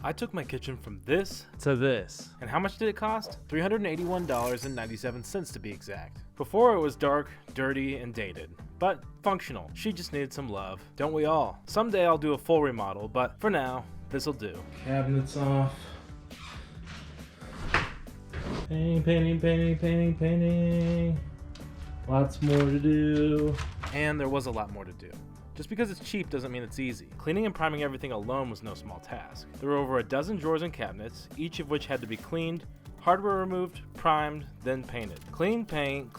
I took my kitchen from this to this. And how much did it cost? $381.97 to be exact. Before it was dark, dirty, and dated, but functional. She just needed some love. Don't we all? Someday I'll do a full remodel, but for now, this'll do. Cabinets off. Painting. Lots more to do. And there was a lot more to do. Just because it's cheap doesn't mean it's easy. Cleaning and priming everything alone was no small task. There were over a dozen drawers and cabinets, each of which had to be cleaned, hardware removed, primed, then painted. Clean paint,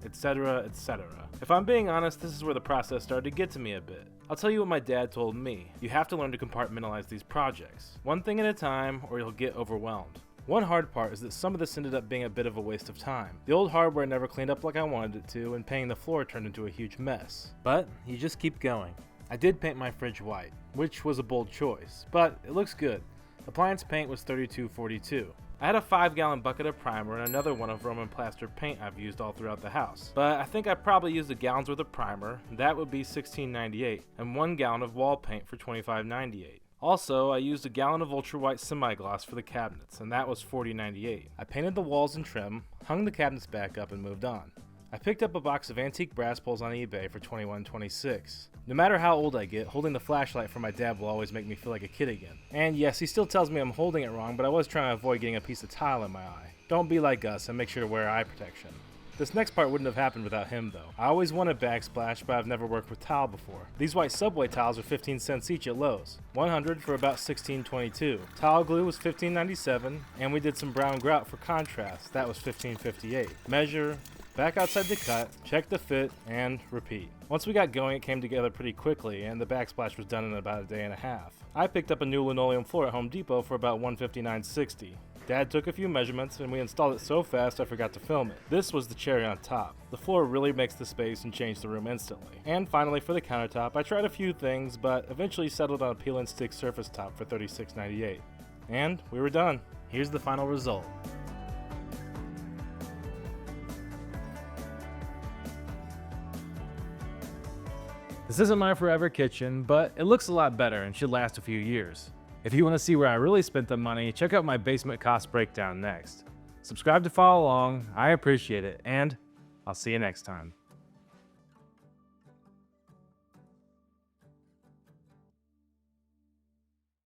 etc., etc. If I'm being honest, this is where the process started to get to me a bit. I'll tell you what my dad told me. You have to learn to compartmentalize these projects. One thing at a time, or you'll get overwhelmed. One hard part is that some of this ended up being a bit of a waste of time. The old hardware never cleaned up like I wanted it to, and painting the floor turned into a huge mess. But you just keep going. I did paint my fridge white, which was a bold choice, but it looks good. Appliance paint was $32.42. I had a 5-gallon bucket of primer and another one of Roman plaster paint I've used all throughout the house. But I think I probably used a gallon's worth of primer, that would be $16.98, and 1 gallon of wall paint for $25.98. Also, I used a gallon of ultra white semi-gloss for the cabinets, and that was $40.98. I painted the walls and trim, hung the cabinets back up, and moved on. I picked up a box of antique brass poles on eBay for $21.26. No matter how old I get, holding the flashlight for my dad will always make me feel like a kid again. And yes, he still tells me I'm holding it wrong, but I was trying to avoid getting a piece of tile in my eye. Don't be like us and make sure to wear eye protection. This next part wouldn't have happened without him though. I always wanted backsplash, but I've never worked with tile before. These white Subway tiles are 15 cents each at Lowe's. 100 for about $16.22. Tile glue was $15.97, and we did some brown grout for contrast. That was $15.58. Measure, back outside the cut, check the fit, and repeat. Once we got going, it came together pretty quickly, and the backsplash was done in about a day and a half. I picked up a new linoleum floor at Home Depot for about $159.60. Dad took a few measurements and we installed it so fast I forgot to film it. This was the cherry on top. The floor really makes the space and changed the room instantly. And finally for the countertop, I tried a few things but eventually settled on a peel and stick surface top for $36.98. And we were done. Here's the final result. This isn't my forever kitchen, but it looks a lot better and should last a few years. If you want to see where I really spent the money, check out my basement cost breakdown next. Subscribe to follow along, I appreciate it, and I'll see you next time.